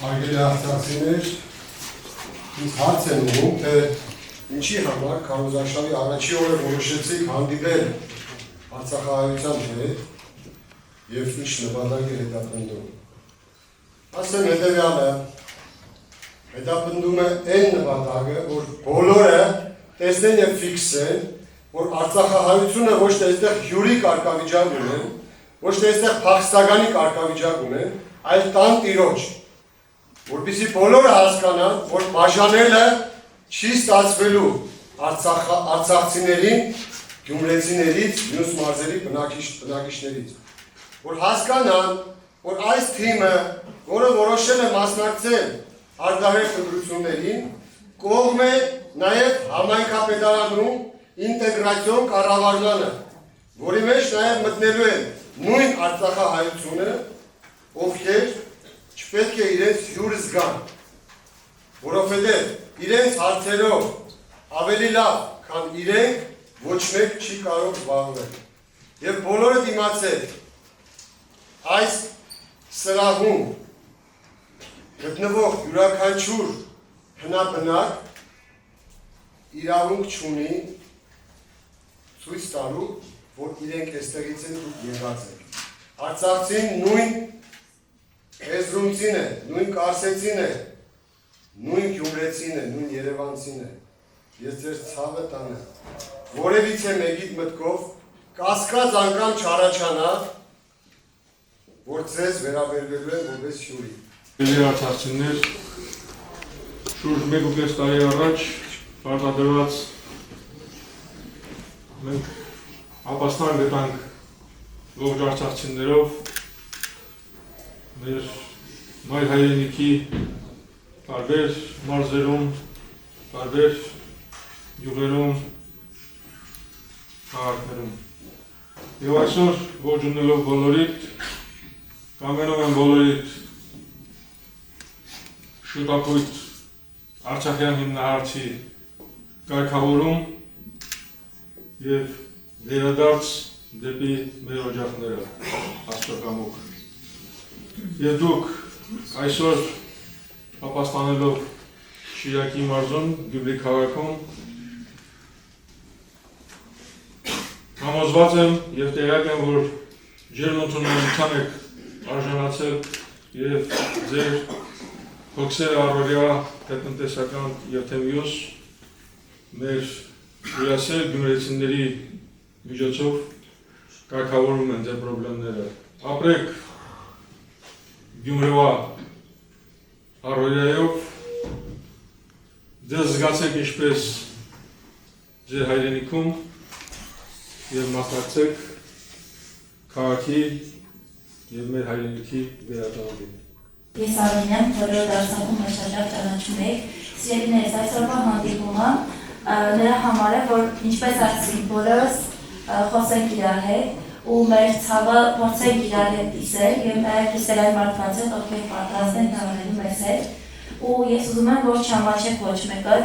Արգելի արտաքսիներ, ինձ հարց են ուղում, թե ինչի համար քարոզարշավի առաջի օրը որոշեցիք հանդիպել Արցախահայության հետ և ինչ նպատակ է հետապնդում։ Ասեմ հետևյալը, հետապնդում է այն նպատակը, որ բոլորը տեսնեն և ֆիքսեն, որ Արցախահայությունը ոչ թե այստեղ հյուրի կարգավիճակ ունեն, ոչ թե այստեղ փախստականի կարգավիճակ ունեն, այլ տան տիրոջ, որպեսզի բոլորը հասկանան, որ բաժանելը չի ստացվելու արցախցիներին, գյումրեցիներից, մյուս մարզերի բնակիչներից, որ հասկանան, որ այս թիմը, որը որոշել է մասնակցել արտահերթ ընտրություններին, կողմ է նաև համայնքապետարանում ինտեգրացիոն կառավարմանը, որի մեջ նաև մտնելու են նույն Արցախահայությունը, ովքեր չպետք է իրենց հյուր զգան, որովհետև իրենց հարցերով ավելի լավ, քան իրենք ոչ մեկ չի կարող զբաղվել։ Եվ բոլորը դիմացել այս սրահում գտնվող յուրաքանչյուր հնաբնակ իրավունք չունի ցույց տալու, որ իրենք այստեղից են դուք եղած եք։ Արցախցին նույն Էզրումցին է, նույն Կարսեցին է, նույն Գյումրեցին է, նույն Երևանցին է, ես ձեր ցավը տանը, որևիցե մեկիդ մտքով կասկած անգամ չառաջանա, որ ձեզ վերաբերվելու են որպես հյուրի։ Ելի արցախցիներ, շուրջ 1.5 տարի առաջ պարտադրված մենք ապաստան գտանք ողջ արցախցիներով մեր մայր հայրենիքի տարբեր մարզերում, տարբեր գյուղերում, քաղաքներում։ Եվ այսօր ողջունելով բոլորիդ, կամենում եմ բոլորիդ շուտապույտ Արցախյան հիմնահարցի կարգավորում և վերադարձ դեպի մեր օջախները, աստղակամուկ։ Եվ դուք այսօր ապաստանելով Շիրակի մարզում, Գյումրի քաղաքում համոզված եմ և տեղյակ եմ, որ ջերմ ընդունելության եք արժանացել և ձեր հոգսերը առօրյա թե տնտեսական և թե մյուս մեր հյուրասեր գյումրեցիների միջոցով կարգավորում են ձեր պրոբլեմները։ Ապրեք Գյումրվա առօրյայով, ձեզ զգացեք ինչպես ձեր հայրենիքում և մասնակցեք քաղաքի և մեր հայրենիքի վերածննդին։ Ես Արին եմ, որը Արցախում հաշտարակ ճանաչում եք, սիրելիներս այսօրվա հանդիպումը նրա համար է, որ ինչպես ասեցինք բոլորս խոսենք իրար հետ ու մեր ցավը փորձենք իրար հետ կիսել և նաև կիսել այն մարդկանց հետ, ովքեր պատրաստ են հավանելու մեզ հետ ու ես ուզում եմ, որ չամաչեք ոչ մեկը,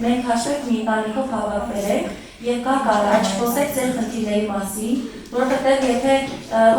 մենք հաշվեք մի ընտանիքով հավաքվել ենք և գաք առաջ խոսեք ձեր խնդիրների մասին, որովհետև եթե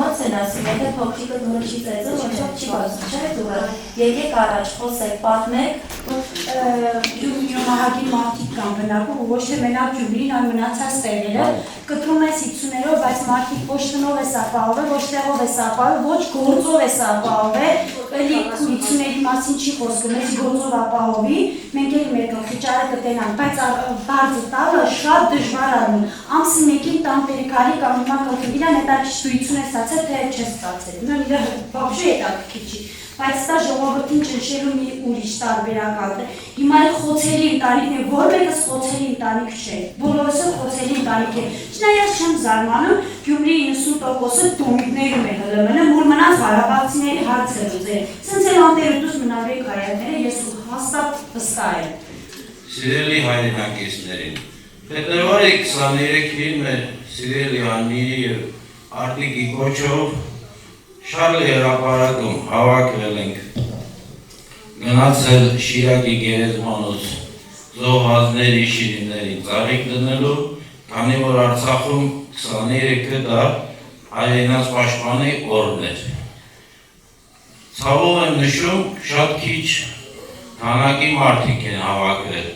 ոնց են ասում, եթե փոքրիկը դուրը չի ծեծում, ոչ չի բացում, չէ՞ դուրը, եկեք առաջ խոսեք, պատմեք, Գյումրի մահագին մարդիկ կան բնակում ու ոչ թե մենակ Գյումրին, այլ մնացած տեղերը կտրում է սիցուներով, բայց մարդիկ ոչ տնով է սապահովել, ոչ տեղով է սապահովել, ոչ գործով է սապահովել, էլի քուրիցուների մասին չի խոսքում, ես գործով ապահովի, մենք էլի մեր գլխիճարը կտենանք, բայց բարձը տալը շատ դժվար անում, ամսի մեկին տան պերիկարի կամ հիմա կլխին, իրան հետաքրքրություն է ստացել, թե չէ ստացել, իրան իրը բաբժի հետաքրքիր չի, բայց ստա ժողովրդին ճնշելու մի ուրիշ տարբերակալ է, հիմա այդ խոցերի ընտանիքն է, որ մեկս խոցերի ընտանիք չէ, բոլորս էլ խոցերի ընտանիք է, չնայած չեմ զարմանում, Գյումրի 90%-ը տոմիկներում է հլմնը, որ մնաց հարաբացիների հարցը լուծել, սենց էլ անտերուտուս մնավեք հայատները, ես հաստատ վստահ եմ։ Սիրելի հայրենակիցներին, փետրվարի 23-ին մեր սիրելի Աննիի և Արտիկի կոչով Շարլի հրապարակում հավաքվել ենք գնացել Շիրակի գերեզմանոց զոհվածների շիրիմներին ծաղիկ դնելու, քանի որ Արցախում 23 դար հայրենաց պաշտպանի օրն էր։ Ցավով եմ նշում, շատ քիչ քանակի մարդիկ են հավաքվել։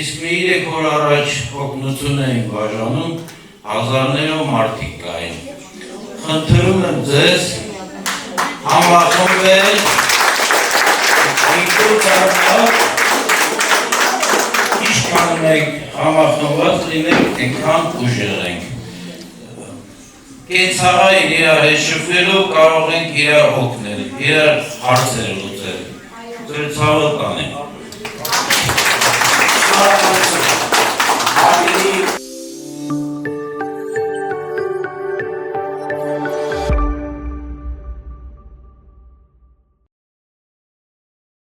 Իսկ մի 3 օր առաջ օգնություն էին բաժանում, հազարներով մարդիկ կային։ Խնդրում եմ ձեզ համախմբել, ինչքան մենք համախմբված լինենք, այնքան ուժեղ ենք։ Կեցաղային իրար հետ շփվելով կարող ենք իրար օգնել, իրար հարցեր լուծել։ Ձեր ցավը կանենք։